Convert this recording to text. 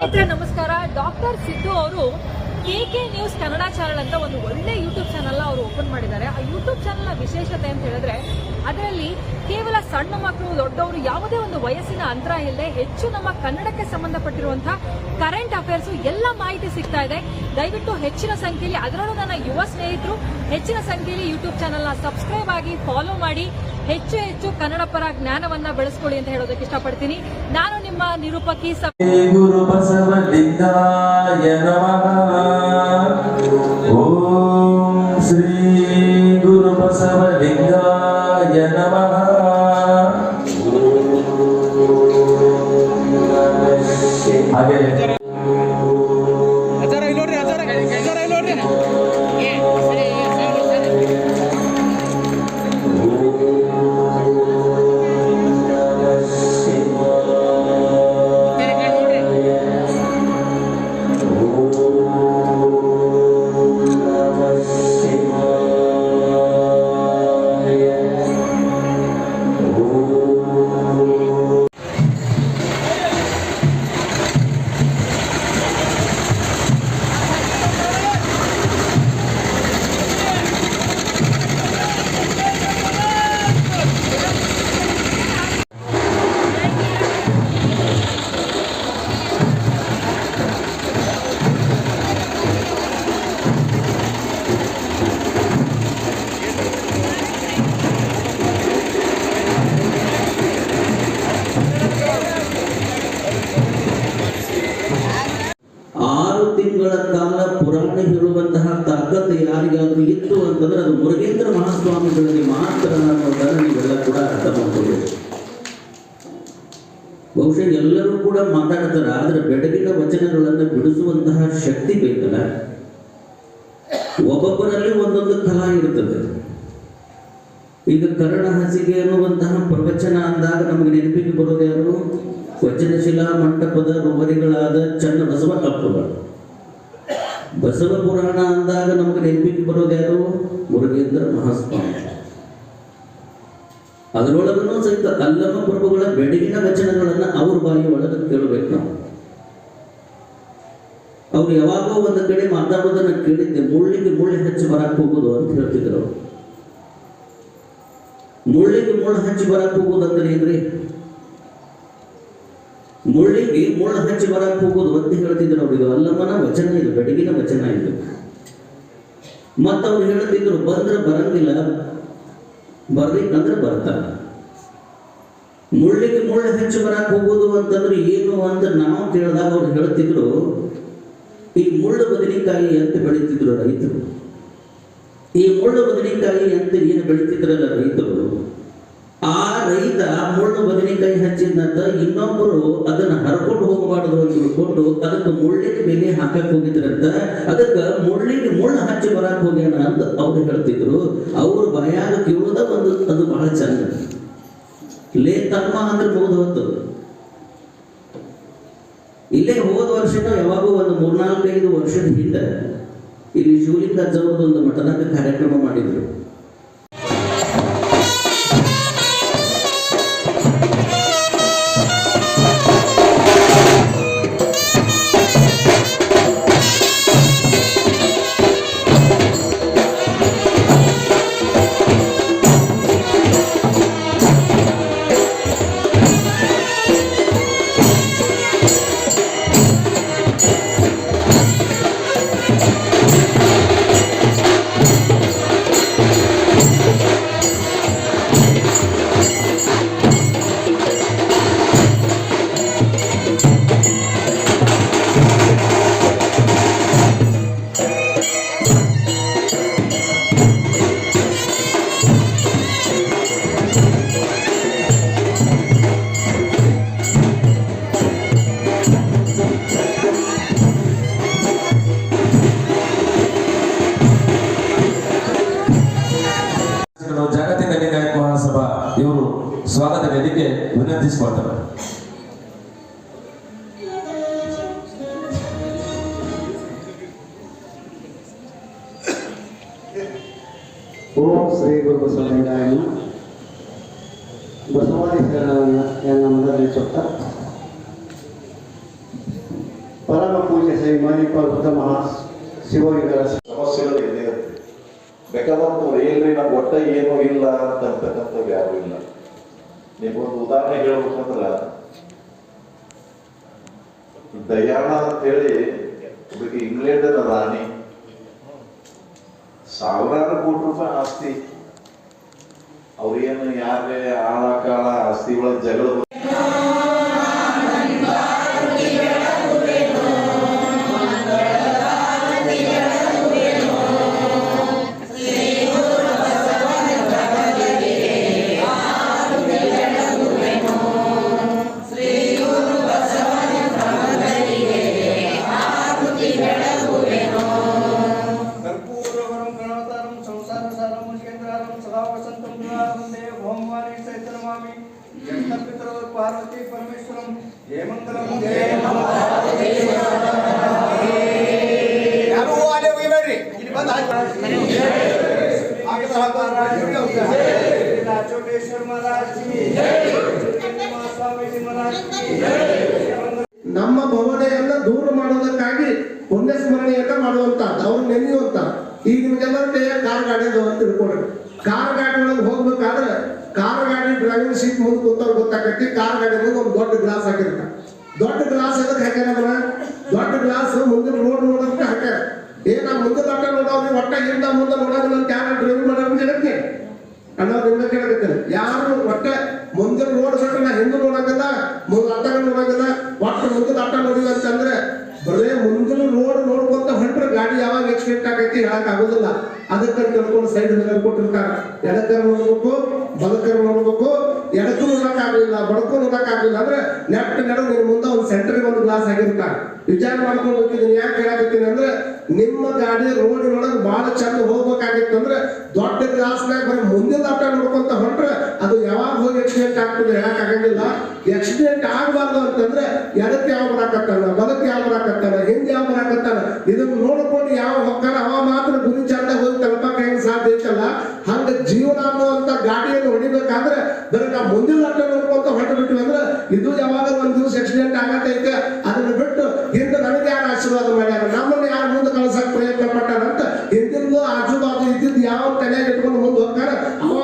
ನಮಸ್ಕಾರ. ಡಾಕ್ಟರ್ ಸಿದ್ದು ಅವರು KK news Kannada channel ಅಂತ ಒಂದು ಒಳ್ಳೆ ಯೂಟ್ಯೂಬ್ ಚಾನೆಲ್ ಅವರು ಓಪನ್ ಮಾಡಿದ್ದಾರೆ. ಆ ಯೂಟ್ಯೂಬ್ ಚಾನೆಲ್ ನ ವಿಶೇಷತೆ ಅಂತ ಹೇಳಿದ್ರೆ ಅದರಲ್ಲಿ ಕೇವಲ ಸಣ್ಣ ಮಕ್ಕಳು ದೊಡ್ಡವರು ಯಾವುದೇ ಒಂದು ವಯಸ್ಸಿನ ಅಂತರ ಇಲ್ಲದೆ ಹೆಚ್ಚು ನಮ್ಮ ಕನ್ನಡಕ್ಕೆ ಸಂಬಂಧಪಟ್ಟಿರುವಂತಹ ಕರೆಂಟ್ ಅಫೇರ್ಸ್ ಎಲ್ಲ ಮಾಹಿತಿ ಸಿಗ್ತಾ ಇದೆ. ದಯವಿಟ್ಟು ಹೆಚ್ಚಿನ ಸಂಖ್ಯೆಯಲ್ಲಿ, ಅದರಲ್ಲೂ ನನ್ನ ಯುವ ಸ್ನೇಹಿತರು ಹೆಚ್ಚಿನ ಸಂಖ್ಯೆಯಲ್ಲಿ ಯೂಟ್ಯೂಬ್ ಚಾನೆಲ್ ನ ಸಬ್ಸ್ಕ್ರೈಬ್ ಆಗಿ ಫಾಲೋ ಮಾಡಿ ಹೆಚ್ಚು ಹೆಚ್ಚು ಕನ್ನಡ ಪರ ಜ್ಞಾನವನ್ನ ಬೆಳೆಸ್ಕೊಳ್ಳಿ ಅಂತ ಹೇಳೋದಕ್ಕೆ ಇಷ್ಟಪಡ್ತೀನಿ. ನಾನು ನಿಮ್ಮ ನಿರೂಪಕಿ ಗುರು ಬಸವಲಿಂಗಾಯ ನಮಃ. ಓಂ ಶ್ರೀ ಗುರು ಬಸವಲಿಂಗಾಯ ನಮಃ. ಹಾಗೆ ತಿಂಗಳ ಕಾಲ ಪುರಾಣ ಹೇಳುವಂತಹ ತಾಕತ್ತು ಯಾರಿಗಾದ್ರೂ ಇತ್ತು ಅಂತಂದ್ರೆ ಅದು ಮುರುಗೇಂದ್ರ ಮಹಾಸ್ವಾಮಿಗಳಿಗೆ ಮಾತ್ರ ಅನ್ನೋದನ್ನು ನೀವೆಲ್ಲ ಕೂಡ ಅರ್ಥ ಮಾಡ್ಕೋಬೇಕು. ಬಹುಶಃ ಎಲ್ಲರೂ ಕೂಡ ಮಾತಾಡ್ತಾರೆ, ಆದ್ರೆ ಬೆಳಗಿನ ವಚನಗಳನ್ನು ಬಿಡಿಸುವಂತಹ ಶಕ್ತಿ ಬೇಕಲ್ಲ. ಒಬ್ಬೊಬ್ಬರಲ್ಲಿ ಒಂದೊಂದು ಕಲಾ ಇರ್ತದೆ. ಈಗ ಕರ್ಣ ಹಾಸಿಗೆ ಅನ್ನುವಂತಹ ಪ್ರವಚನ ಅಂದಾಗ ನಮಗೆ ನೆನಪಿಗೆ ಬರೋದು ಯಾರು? ವಚನಶಿಲಾ ಮಂಟಪದ ರುವರಿಗಳಾದ ಚನ್ನ ಬಸವ ಅಪ್ಪಗಳು. ಬಸವ ಪುರಾಣ ಅಂದಾಗ ನಮಗೆ ನೆನಪಿಗೆ ಬರೋದು ಯಾರು? ಮುರುಗೇಂದ್ರ ಮಹಾಸ್ವಾಮಿ. ಅದರೊಳಗೂ ಸಹಿತ ಅಲ್ಲಮ ಪ್ರಭುಗಳ ಬೆಳಗಿನ ವಚನಗಳನ್ನ ಅವ್ರ ಬಾಯಿ ಒಳಗೆ ಕೇಳಬೇಕು ನಾವು. ಅವ್ರು ಯಾವಾಗೋ ಒಂದು ಕಡೆ ಮಾತಾಡೋದನ್ನ ಕೇಳಿದ್ದೆ, ಮುಳ್ಳಿಗೆ ಮುಳ್ಳು ಹಚ್ಚಿ ಬರಕ್ ಹೋಗುದು ಅಂತ ಹೇಳ್ತಿದ್ರು. ಮುಳ್ಳಿಗೆ ಮುಳ್ಳು ಹಚ್ಚಿ ಬರಕ್ ಹೋಗುದು ಅಂದ್ರೆ ಏನ್ರಿ? ಮುಳ್ಳಿಗೆ ಮುಳ್ಳು ಹಚ್ಚಿ ಬರಕ್ ಹೋಗುದು ಅಂತ ಹೇಳ್ತಿದ್ರು ಅವ್ರಿಗೆ. ಅಲ್ಲಮ್ಮನ ವಚನ ಇದು, ಬೆಳಗಿನ ವಚನ ಇದು. ಮತ್ತವ್ರು ಹೇಳ್ತಿದ್ರು, ಬಂದ್ರೆ ಬರಂಗಿಲ್ಲ, ಬರ್ಬೇಕಂದ್ರೆ ಬರ್ತಾರ. ಮುಳ್ಳಿಗೆ ಮುಳ್ಳು ಹಚ್ಚಿ ಬರಕ್ ಹೋಗುದು ಅಂತಂದ್ರೆ ಏನು ಅಂತ ನಾವು ಕೇಳಿದಾಗ ಅವ್ರು ಹೇಳ್ತಿದ್ರು, ಈ ಮುಳ್ಳು ಬದನೆಕಾಯಿ ಅಂತ ಬೆಳೀತಿದ್ರು ರೈತರು. ಈ ಮುಳ್ಳು ಬದನೆಕಾಯಿ ಅಂತ ಏನು ಬೆಳೀತಿದ್ರಲ್ಲ ರೈತರು, ಆ ರೈತ ಮುಳ್ಳು ಬದನೆಕಾಯಿ ಹಚ್ಚಿದಂತ ಇನ್ನೊಬ್ಬರು ಅದನ್ನ ಹರ್ಕೊಂಡು ಹೋಗಬಾರ್ದು ಅಂತ ತಿಳ್ಕೊಂಡು ಅದಕ್ಕೆ ಮುಳ್ಳಿಗೆ ಬೆಲೆ ಹಾಕಕ್ ಹೋಗಿದ್ರಂತ. ಅದಕ್ಕೆ ಮುಳ್ಳಿಗೆ ಮುಳ್ಳು ಹಚ್ಚಿ ಬರಕ್ ಹೋಗ್ಯಾನ ಅಂತ ಅವ್ರು ಹೇಳ್ತಿದ್ರು. ಅವ್ರು ಬಾಯಾಗ ಕೇಳೋದ ಒಂದು ಅದು ಬಹಳ ಚಂದ. ಲೇ ತಮ್ಮ ಅಂದ್ರೆ ಮುಗಿದು ಹೊತ್ತು. ಇಲ್ಲೇ ಹೋದ ವರ್ಷನೂ ಯಾವಾಗೂ ಒಂದು 3-4-5 ವರ್ಷದ ಹಿಂದೆ ಇಲ್ಲಿ ಶಿವಲಿಂಗ ಅಜ್ಜವ್ರದ್ದು ಒಂದು ಮಠದಾಗ ಕಾರ್ಯಕ್ರಮ ಮಾಡಿದ್ರು. ಜಾಗತಿಕ ಲಿಂಗಾಯತ ಮಹಾಸಭಾ ಇವರು ಸ್ವಾಗತ ವೇದಿಕೆ ವಿನಂತಿಸಿಕೊಳ್ತಾರೆ. ಓಂ ಶ್ರೀ ಗುರು ಬಸವಲಿಂಗಾಯ ಬಸವಾದಿ ಶರಣರನ್ನ ಮೊದಲಿಸುತ್ತ ಪರಮ ಪೂಜ್ಯ ಶ್ರೀ ಮಣಿಪಾಲ್ ಬುದ್ಧ ಶಿವಲಿಂಗರ ಸಮಸ್ಯೆಗಳು ಇದೇ ಇರುತ್ತೆ. ಬೇಕಾದಂತವ್ರು ಏನ್ರಿ ನಮ್ಗೆ ಒಟ್ಟ ಏನೂ ಇಲ್ಲ ಅಂತಕ್ಕಂಥದ್ದು ಯಾರು ಇಲ್ಲ. ನಿಮ್ಗೊಂದು ಉದಾಹರಣೆ ಹೇಳ್ಬೇಕಂದ್ರ ದಯಾಳ ಅಂತೇಳಿ ಒಬ್ಬಕ್ಕೆ ಇಂಗ್ಲೆಂಡಿನ ರಾಣಿ, ಸಾವಿರಾರು ಕೋಟಿ ರೂಪಾಯಿ ಆಸ್ತಿ. ಅವ್ರೇನು ಯಾರೇ ಆಳ ಕಾಳ ಆಸ್ತಿ ಒಳಗೆ ಜಗಳ पार्वती परमेश्वरम जय मंगलम यारो वाले वे बैठे ಇಲ್ಲಿ ಬಂದ राजोटेश्वर महाराज की स्वामी जी महाराज की ನಮ್ಮ ಭವನೆಯನ್ನ ದೂರ ಮಾಡೋದಕ್ಕಾಗಿ ಪುಣ್ಯ ಸ್ಮರಣೆಯನ್ನ ಮಾಡುವಂತದ್ದು ಅವ್ರು ನೆನೆಯುವಂತ. ಈಗ ನಿಮ್ಗೆಲ್ಲರ ಕೈಯಾಗ ಕಾರ್ ಗಾಡಿ ಅದಾವ ಅಂತ ತಿಳ್ಕೊಡ್ರಿ. ಕಾರ್ ಗಾಡಿ ಒಳಗೆ ಹೋಗ್ಬೇಕಾದ್ರೆ ಕಾರ್ ಗಾಡಿ ಡ್ರೈವಿಂಗ್ ಸೀಟ್ ಮುಂದೆ ಕೂತವ್ರು ಗೊತ್ತಾಗೈತಿ. ಕಾರ್ ಗಾಡಿ ಮುಂದೆ ಒಂದು ದೊಡ್ಡ ಗ್ಲಾಸ್ ಹಾಕಿರ್ತಾರೆ. ದೊಡ್ಡ ಗ್ಲಾಸ್ ಅದಕ್ಕೆ ಹಾಕ್ಯಾರ ಅದನ್ನ, ದೊಡ್ಡ ಗ್ಲಾಸ್ ಮುಂದಿನ ರೋಡ್ ನೋಡೋದಕ್ಕೆ ಹಾಕ್ಯಾರ. ನಾ ಮುಂದೆ ದೊಡ್ಡ ನೋಡೋರಿ ಒಟ್ಟ ಹಿಂದ ಮುಂದೆ ನೋಡೋದಿಲ್ಲ ಅಂತ ಯಾರು ಡ್ರೈವಿಂಗ್ ಮಾಡೋರು ಹೇಳಕ್ಕೆ ಅನ್ನೋದು ನಿಮ್ಗೆ ಕೇಳಕತ್ತಾರೆ. ಯಾರು ಒಟ್ಟ ಮುಂದಿನ ರೋಡ್ ಸಟ್ಟ ನಾ ಹಿಂದೆ ನೋಡಂಗಿಲ್ಲ, ಮುಂದೆ ಅಟ್ಟ ನೋಡಂಗಿಲ್ಲ, ಒಟ್ಟು ಮುಂದಿನ ಅಟ್ಟ ನೋಡಿಲ್ಲ ಅಂತಂದ್ರೆ ಬರೇ ಮುಂದಿನ ರೋಡ್ ನೋಡ್ಕೊಂತ ಹೊಂಟ್ರೆ ಗಾಡಿ ಯಾವಾಗ ಆಕ್ಸಿಡೆಂಟ್ ಆಗೈತಿ ಹೇಳಕ್ ಆಗೋದಿಲ್ಲ. ಅದಕ್ಕೆ ತಿಳ್ಕೊಂಡು ಸೈಡ್ ಮೇಲೆ ಕೊಟ್ಟಿರ್ತಾರ. ಎಡಕರ ನೋಡ್ಬೇಕು, ಬಲಕರ ನೋಡ್ಬೇಕು. ಎಡಕ್ಕೂ ನೋಡಕ್ ಆಗ್ಲಿಲ್ಲ, ಬಡಕ್ಕೂ ನೋಡಕ್ ಆಗ್ಲಿಲ್ಲ ಅಂದ್ರೆ ನೆಟ್ ನಡು ನಿನ್ ಮುಂದೆ ಒಂದು ಸೆಂಟರ್ಗೆ ಒಂದು ಗ್ಲಾಸ್ ಆಗಿರ್ತಾರ. ವಿಚಾರ ಮಾಡ್ಕೊಂಡು ಹೋಗಿದ್ದೀನಿ. ಯಾಕೆ ಹೇಳಕತ್ತೀನಿ ಅಂದ್ರೆ ನಿಮ್ಮ ಗಾಡಿ ರೋಡಿನೊಳಗೆ ಬಹಳ ಚಂದ ಹೋಗ್ಬೇಕಾಗಿತ್ತು ಅಂದ್ರೆ ದೊಡ್ಡ ಗ್ಲಾಸ್ನಾಗ ಬರೀ ಮುಂದಿನ ಅಟ್ಟ ನೋಡ್ಕೊಂತ ಹೊಂಟ್ರೆ ಅದು ಯಾವಾಗ ಹೋಗಿ ಆಕ್ಸಿಡೆಂಟ್ ಆಗ್ತದೆ ಹೇಳಕ್ ಆಗಂಗಿಲ್ಲ. ಆಕ್ಸಿಡೆಂಟ್ ಆಗಬಾರ್ದು ಅಂತಂದ್ರೆ ಎಡಕ್ಕೆ ಯಾವ ಬರಾಕತ್ತಾನ, ಬಲಕ್ಕೆ ಯಾವ ಬರಾಕತ್ತಾನ, ಹಿಂದೆ ಯಾವ ಬರಾಕತ್ತಾನ, ಇದನ್ನ ನೋಡ್ಕೊಂಡು ಯಾವ ಹೊಕ್ಕಾನ ಅವ ಮಾತ್ರ ಗುರಿ ಚಂದ ಹೋಗಿ ತಲುಪಕ್ಕೆ ಹೆಂಗ್ ಸಾಧ್ಯ ಐತಲ್ಲ. ಹಂಗ ಜೀವನ ಅನ್ನುವಂತ ಗಾಡಿಯನ್ನು ಹೊಡಿಬೇಕಾದ್ರೆ ಬರೀ ನಾವು ಮುಂದಿನ ಅಟ್ಟ ನೋಡ್ಕೊಂತ ಹೊರಟು ಬಿಟ್ವಿ ಅಂದ್ರೆ ಇದು ಯಾವಾಗ ಒಂದ್ ದಿವಸ ಆಕ್ಸಿಡೆಂಟ್ ಆಗತ್ತೈತೆ. ಅದನ್ನ ಬಿಟ್ಟು ಹಿಂದೆ ನನಗೆ ಯಾರು ಆಶೀರ್ವಾದ ಮಾಡ್ಯಾರ, ನಮ್ಮನ್ನ ಯಾರು ಮುಂದೆ ಕಳ್ಸಕ್ ಪ್ರಯತ್ನ ಪಟ್ಟಾರಂತ ಹಿಂದಿನ ಆಜು ಬಾಜು ಇದ್ದಿದ್ದು ಯಾವ ತಲೆಯಾಗಿ ಇಟ್ಕೊಂಡು ಮುಂದೆ ಹೋಗ್ತಾರ ಅವ